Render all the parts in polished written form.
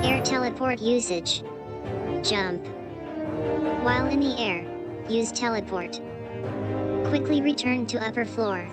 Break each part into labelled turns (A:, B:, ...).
A: Air teleport usage. Jump. While in the air, use teleport. Quickly return to upper floor.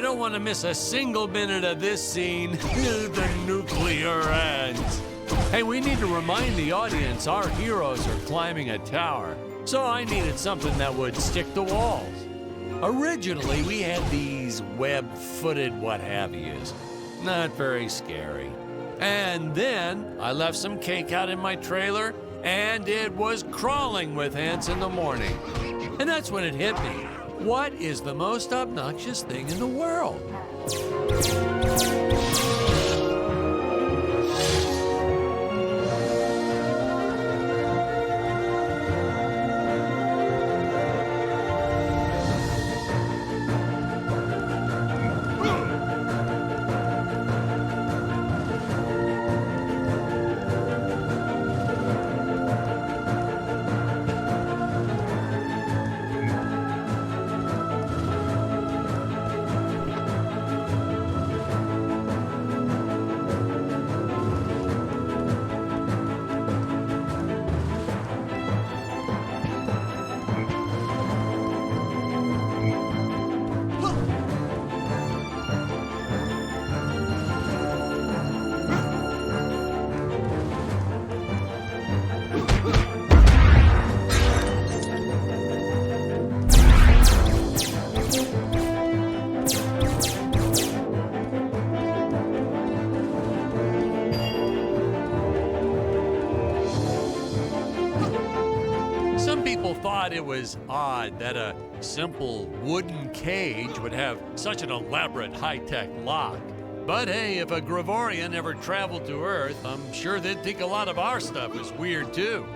B: Don't want to miss a single minute of this scene. The nuclear ends. Hey, we need to remind the audience our heroes are climbing a tower, so I needed something that would stick to walls. Originally, we had these web-footed what-have-yous. Not very scary. And then I left some cake out in my trailer, and it was crawling with ants in the morning. And that's when it hit me. What is the most obnoxious thing in the world? Thought it was odd that a simple wooden cage would have such an elaborate high-tech lock. But hey, if a Gregorian ever traveled to Earth, I'm sure they'd think a lot of our stuff is weird too.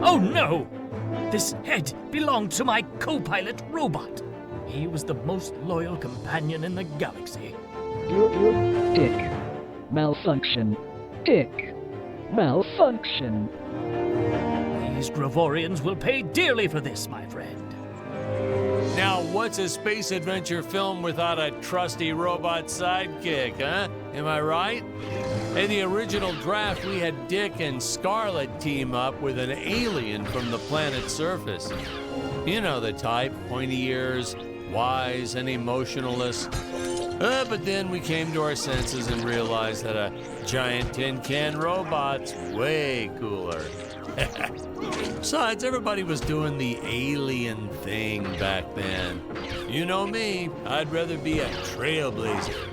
C: Oh no! This head belonged to my co-pilot robot. He was the most loyal companion in the galaxy.
D: Dick. Malfunction. Dick. Malfunction.
C: These Gravorians will pay dearly for this, my friend.
B: Now, what's a space adventure film without a trusty robot sidekick, huh? Am I right? In the original draft, we had Dick and Scarlet team up with an alien from the planet's surface. You know the type, pointy ears, wise and emotionless. But then we came to our senses and realized that a giant tin can robot's way cooler. Besides, everybody was doing the alien thing back then. You know me, I'd rather be a trailblazer.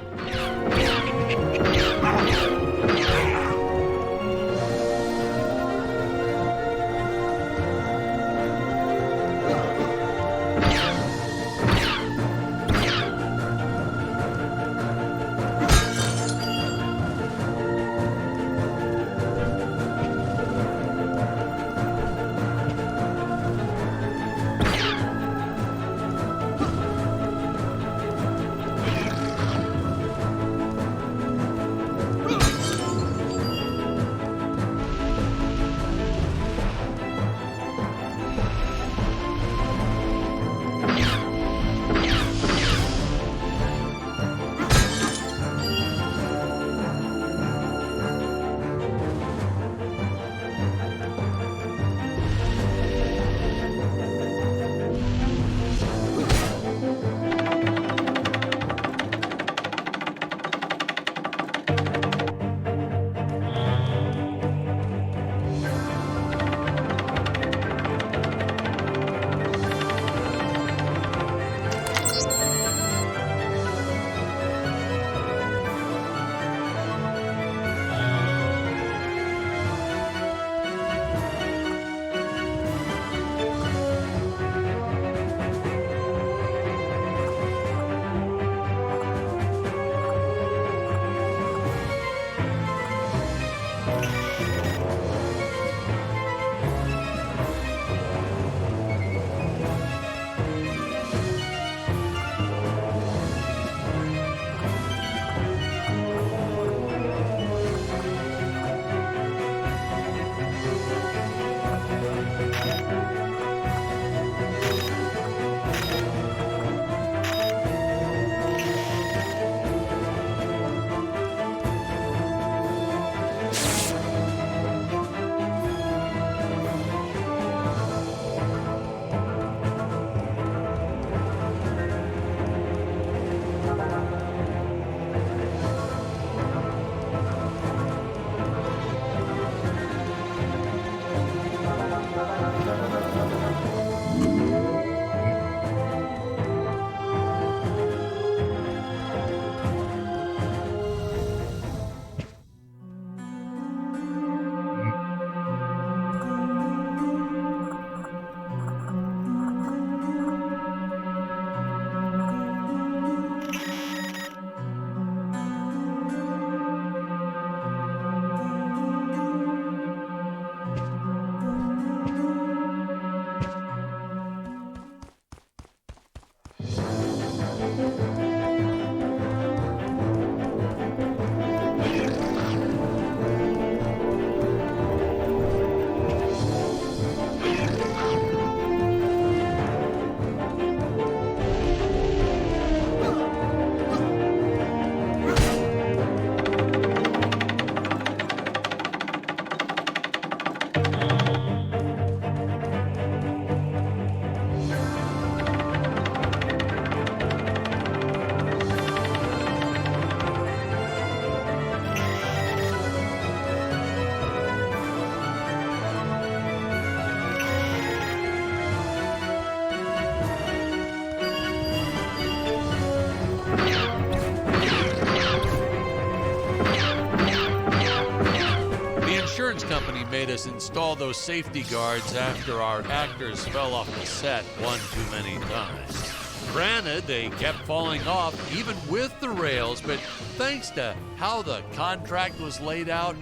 B: company made us install those safety guards after our actors fell off the set one too many times. Granted, they kept falling off even with the rails, but thanks to how the contract was laid out,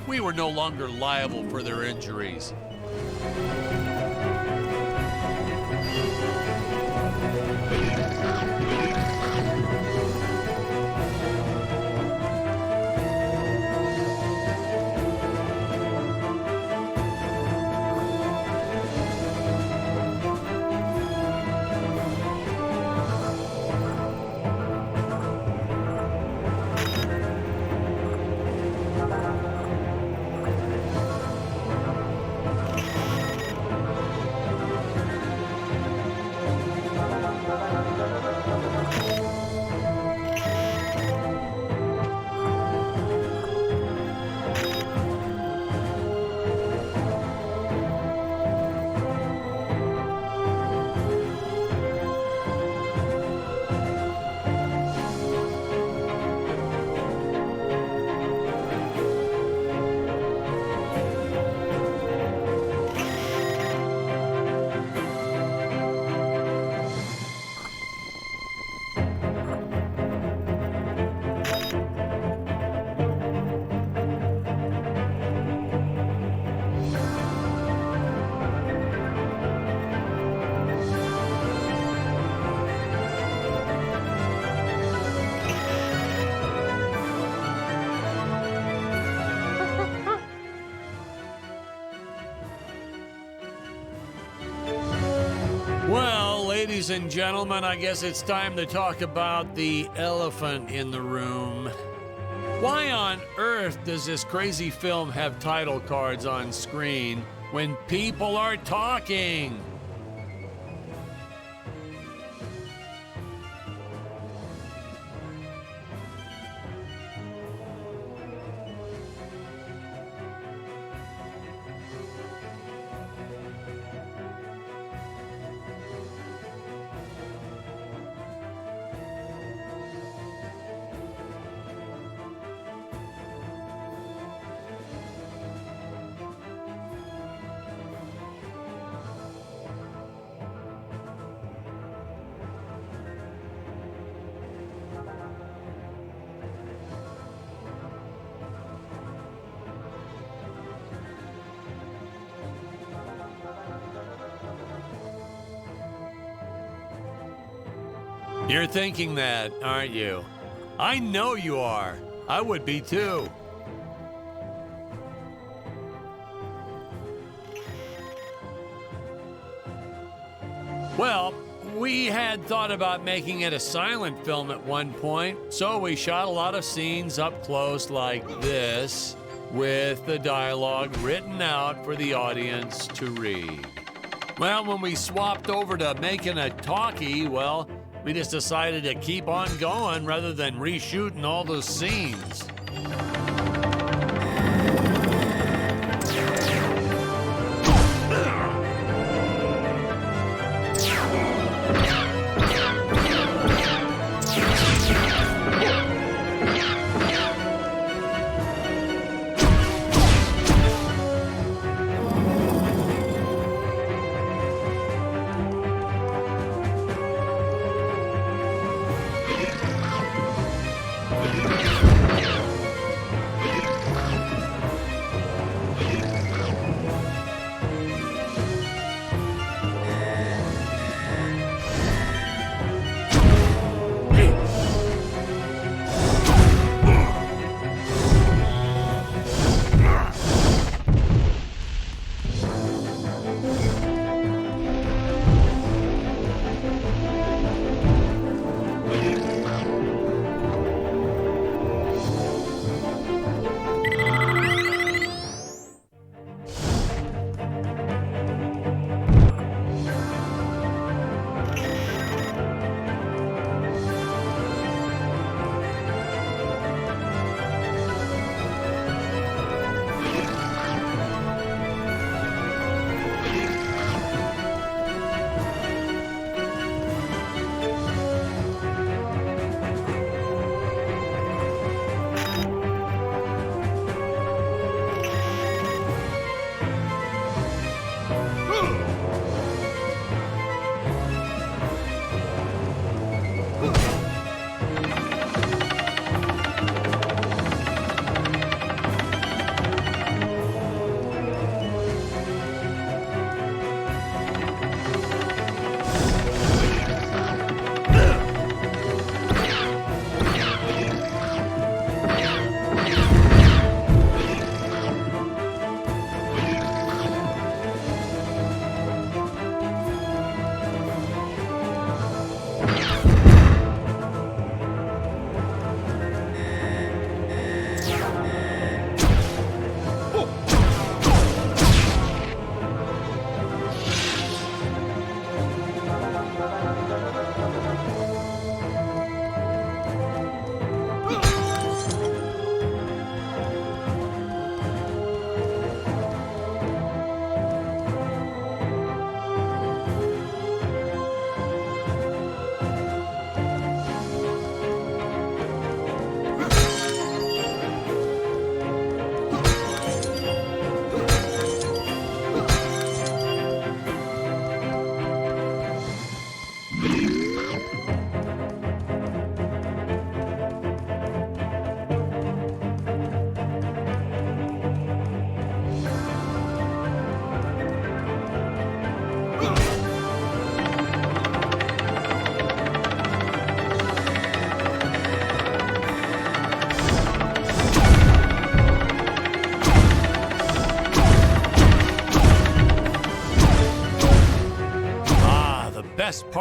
B: we were no longer liable for their injuries. Well, ladies and gentlemen, I guess it's time to talk about the elephant in the room. Why on earth does this crazy film have title cards on screen when people are talking? You're thinking that, aren't you? I know you are. I would be too. Well, we had thought about making it a silent film at one point, so we shot a lot of scenes up close like this, with the dialogue written out for the audience to read. Well, when we swapped over to making a talkie, well, we just decided to keep on going rather than reshooting all those scenes.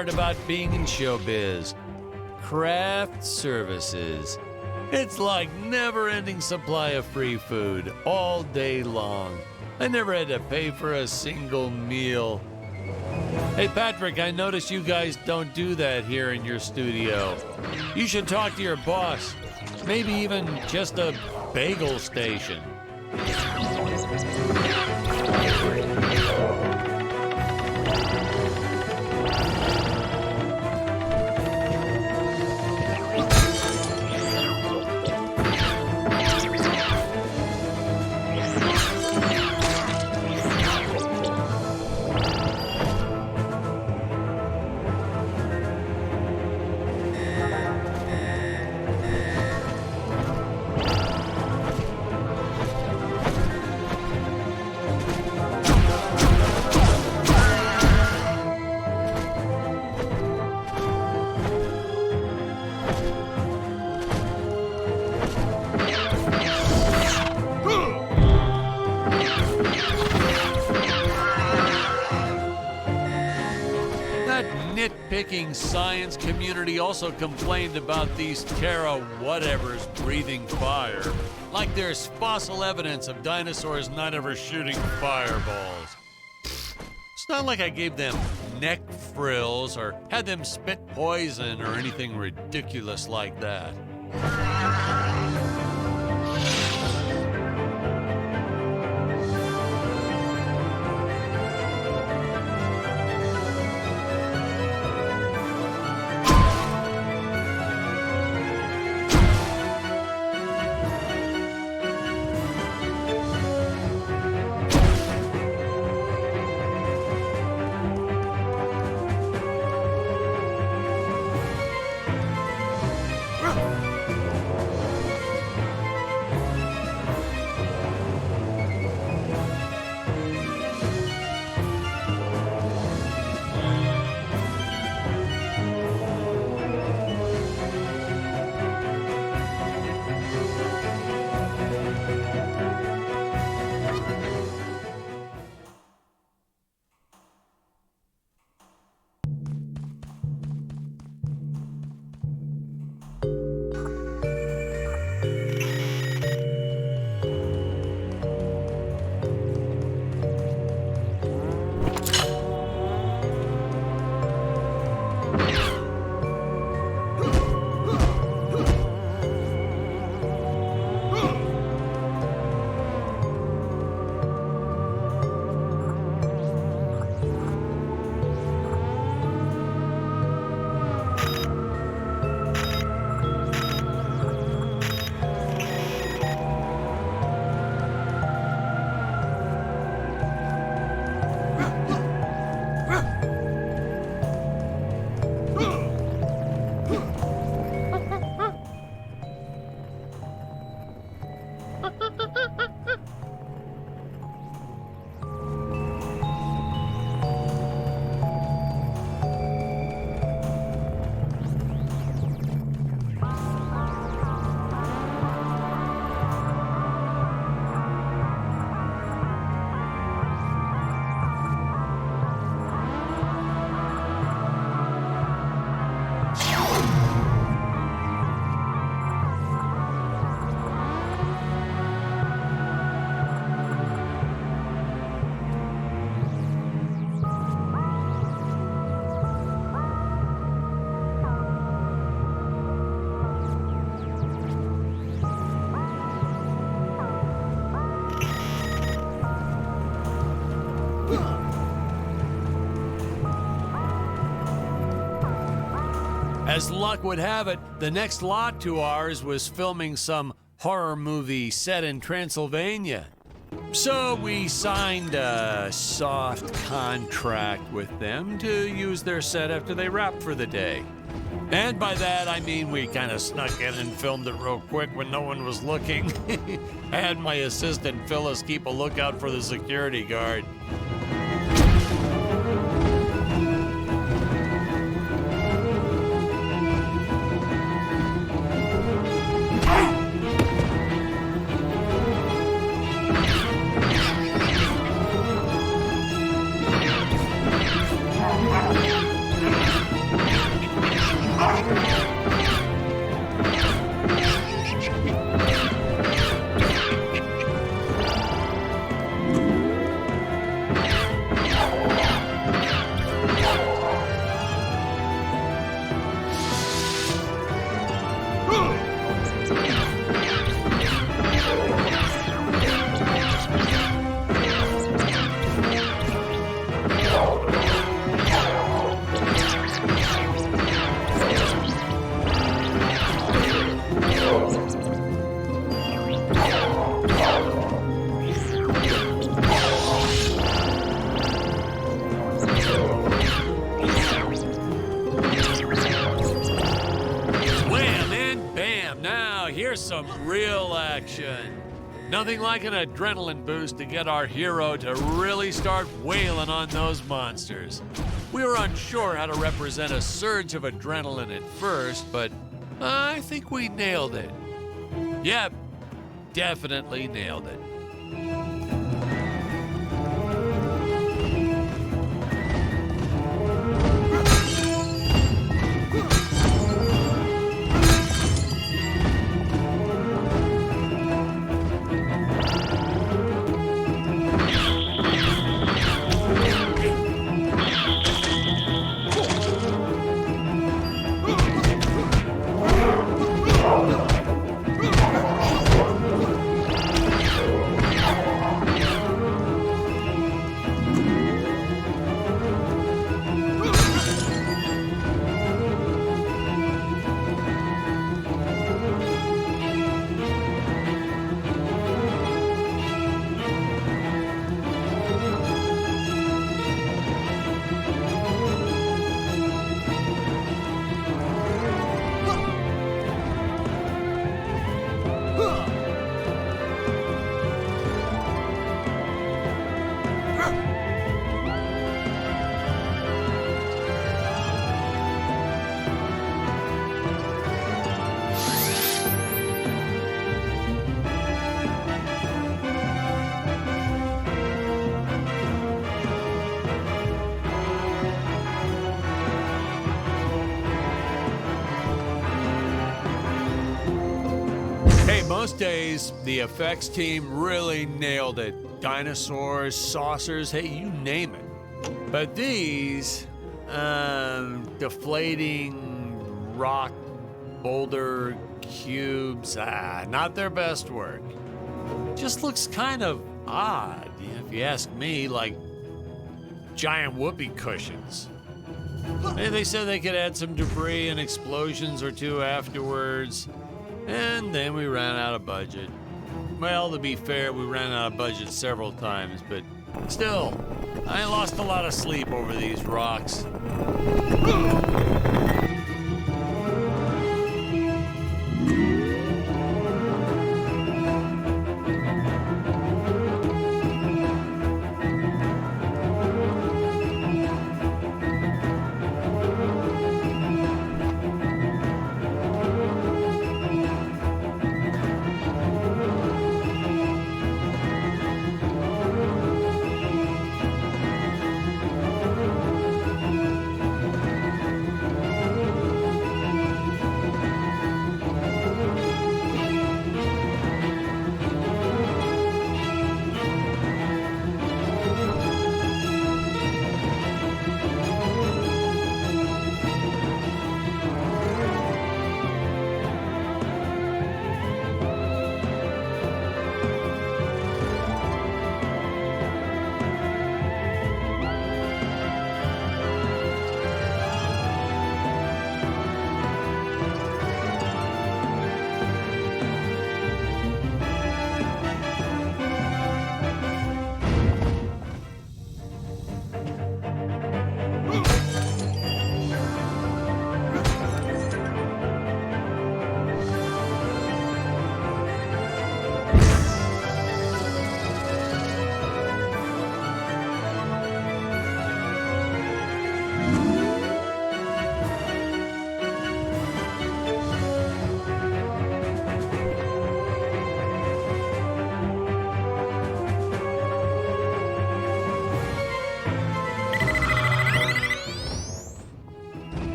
B: part about being in showbiz. Craft services. It's like never-ending supply of free food all day long. I never had to pay for a single meal. Hey, Patrick, I notice you guys don't do that here in your studio. You should talk to your boss. Maybe even just a bagel station. Nitpicking science community also complained about these Terra whatevers breathing fire. Like there's fossil evidence of dinosaurs not ever shooting fireballs. It's not like I gave them neck frills or had them spit poison or anything ridiculous like that. As luck would have it, the next lot to ours was filming some horror movie set in Transylvania. So we signed a soft contract with them to use their set after they wrapped for the day. And by that, I mean we kind of snuck in and filmed it real quick when no one was looking. I had my assistant Phyllis keep a lookout for the security guard. here's some real action. Nothing like an adrenaline boost to get our hero to really start wailing on those monsters. We were unsure how to represent a surge of adrenaline at first, but I think we nailed it. Yep, definitely nailed it. Most days, the effects team really nailed it. Dinosaurs, saucers, hey, you name it. But these, deflating rock boulder cubes, not their best work. Just looks kind of odd, if you ask me, like giant whoopee cushions. They said they could add some debris and explosions or two afterwards. And then we ran out of budget. Well, to be fair, we ran out of budget several times, but still, I lost a lot of sleep over these rocks.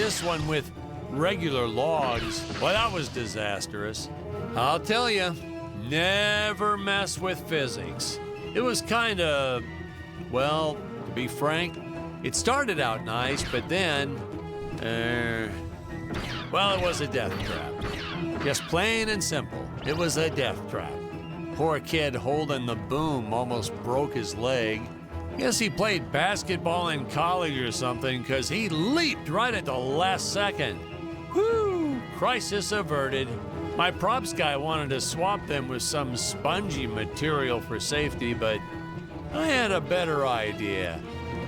B: this one with regular logs, well, that was disastrous. I'll tell you, never mess with physics. It was kind of, well, to be frank, it started out nice, but then, well, it was a death trap. Just plain and simple, it was a death trap. Poor kid holding the boom almost broke his leg. Guess he played basketball in college or something, because he leaped right at the last second. Whew, crisis averted. My props guy wanted to swap them with some spongy material for safety, but I had a better idea.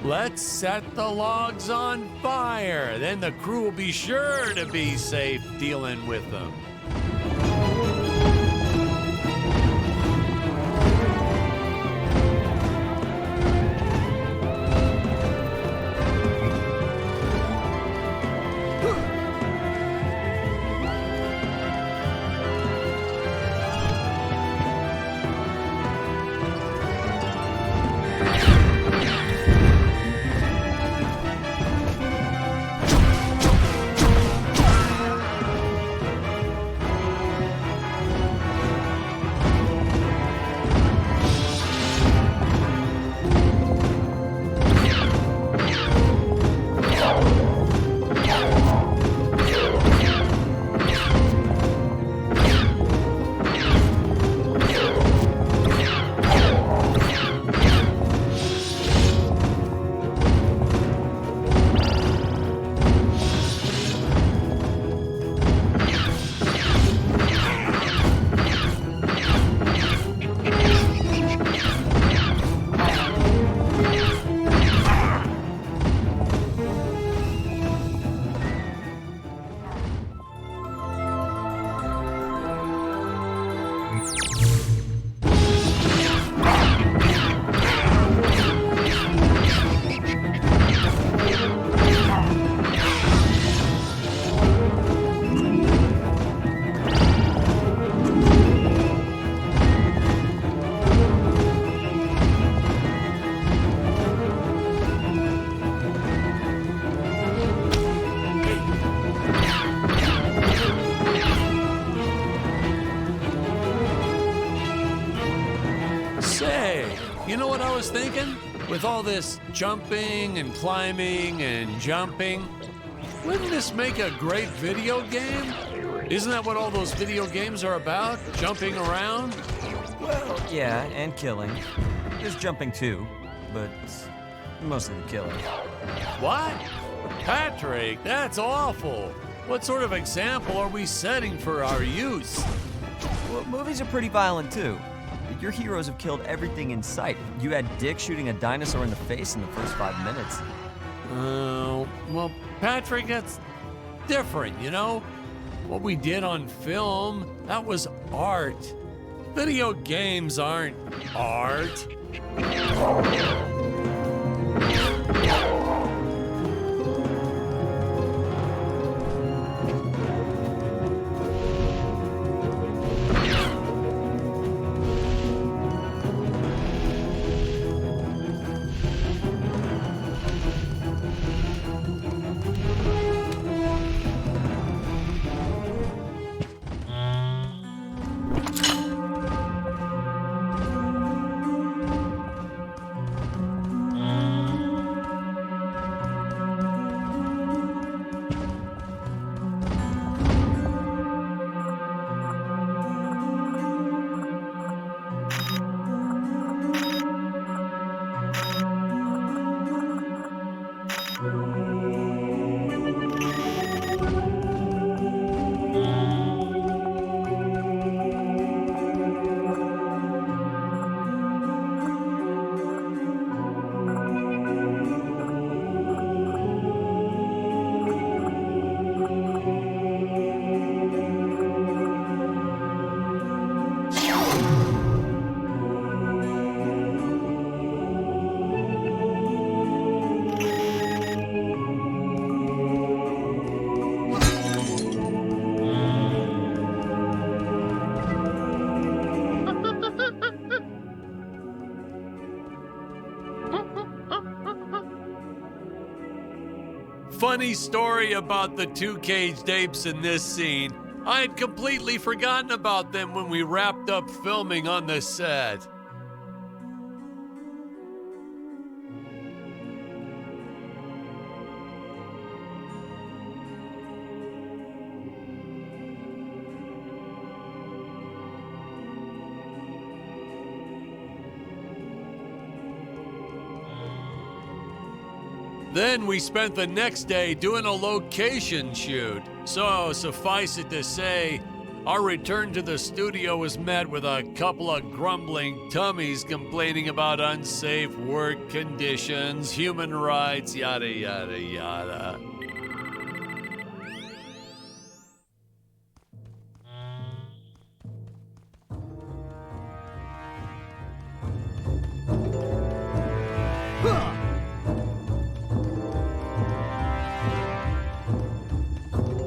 B: Let's set the logs on fire, then the crew will be sure to be safe dealing with them. You know what I was thinking? With all this jumping and climbing and jumping, wouldn't this make a great video game? Isn't that what all those video games are about? Jumping around?
E: Well, yeah, and killing. There's jumping too, but mostly the killing.
B: What? Patrick, that's awful. What sort of example are we setting for our youth?
E: Well, movies are pretty violent too. Your heroes have killed everything in sight. You had Dick shooting a dinosaur in the face in the first 5 minutes.
B: Well, Patrick, that's different, you know? What we did on film, that was art. Video games aren't art. funny story about the two caged apes in this scene. I had completely forgotten about them when we wrapped up filming on the set. Then we spent the next day doing a location shoot. So, suffice it to say, our return to the studio was met with a couple of grumbling tummies complaining about unsafe work conditions, human rights, yada, yada, yada.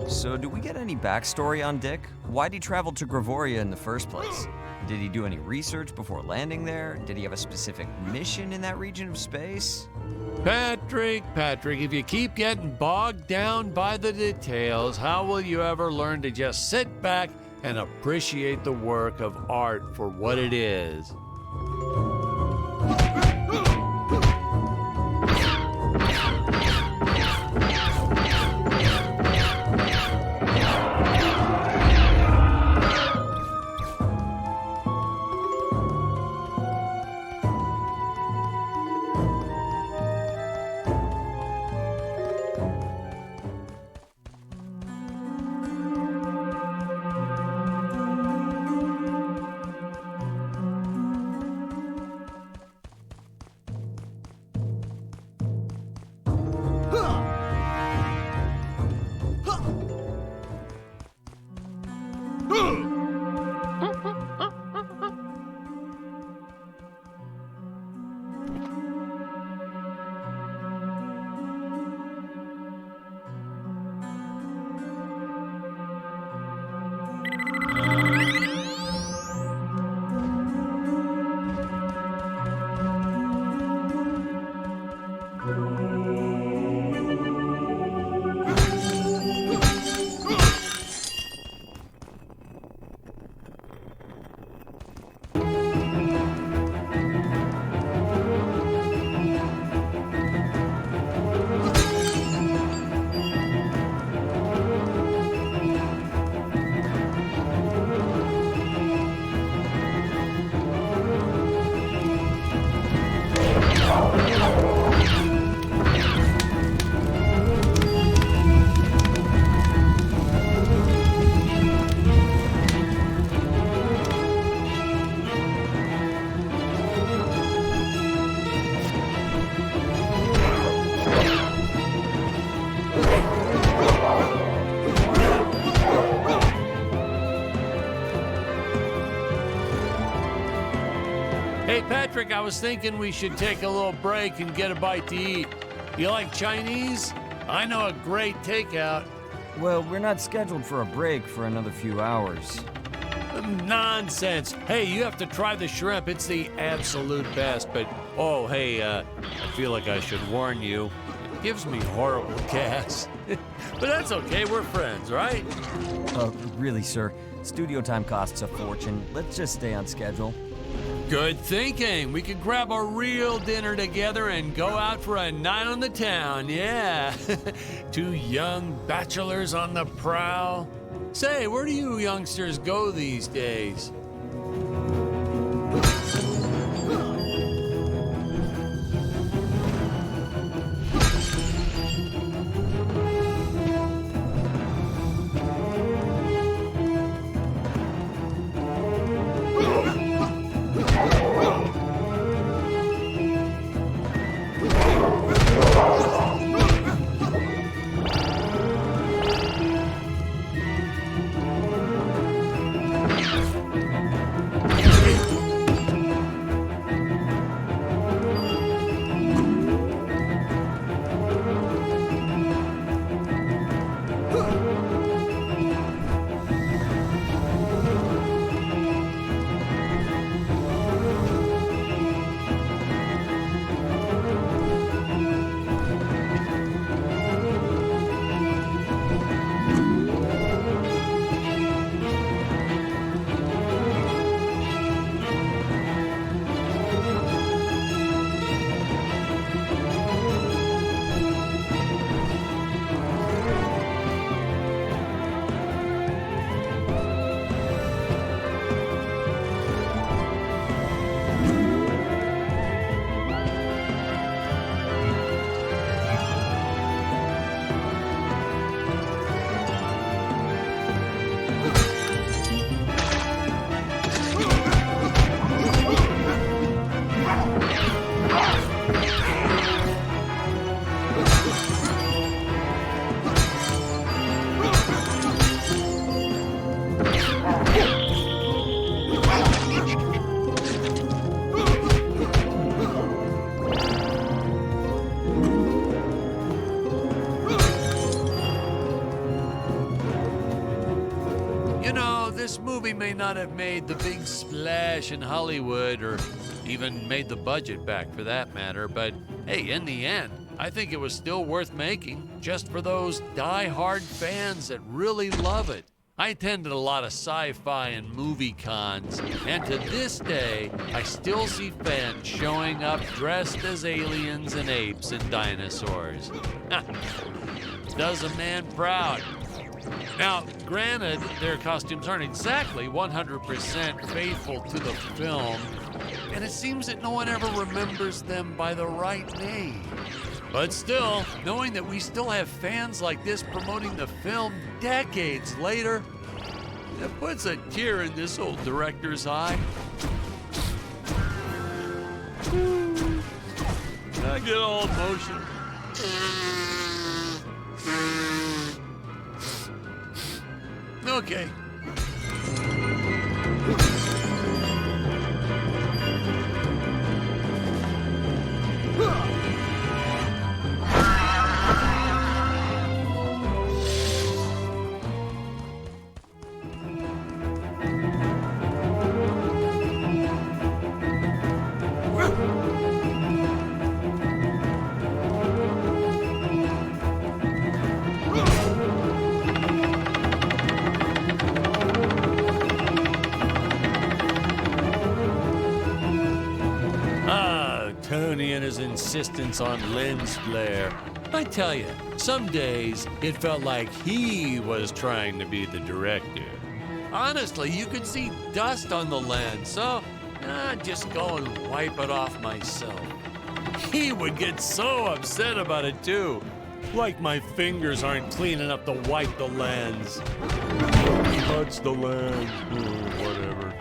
E: So, do we get any backstory on Dick? Why'd he travel to Gravoria in the first place? Did he do any research before landing there? Did he have a specific mission in that region of space?
B: Patrick, if you keep getting bogged down by the details, how will you ever learn to just sit back and appreciate the work of art for what it is? Hey, Patrick, I was thinking we should take a little break and get a bite to eat. You like Chinese? I know a great takeout.
E: Well, we're not scheduled for a break for another few hours.
B: Nonsense. Hey, you have to try the shrimp. It's the absolute best. But, oh, hey, I feel like I should warn you. It gives me horrible gas. But that's okay. We're friends, right?
E: Really, sir. Studio time costs a fortune. Let's just stay on schedule.
B: Good thinking. We could grab a real dinner together and go out for a night on the town, yeah. Two young bachelors on the prowl. Say, where do you youngsters go these days? You know, this movie may not have made the big splash in Hollywood or even made the budget back for that matter, but hey, in the end, I think it was still worth making just for those die-hard fans that really love it. I attended a lot of sci-fi and movie cons, and to this day, I still see fans showing up dressed as aliens and apes and dinosaurs. Does a man proud. Now, granted, their costumes aren't exactly 100% faithful to the film, and it seems that no one ever remembers them by the right name. But still, knowing that we still have fans like this promoting the film decades later, it puts a tear in this old director's eye. I get all emotional. Okay. Tony and his insistence on lens flare. I tell you, some days it felt like he was trying to be the director. Honestly, you could see dust on the lens, so I'd just go and wipe it off myself. He would get so upset about it too. Like my fingers aren't clean enough to wipe the lens. Touch the lens, whatever.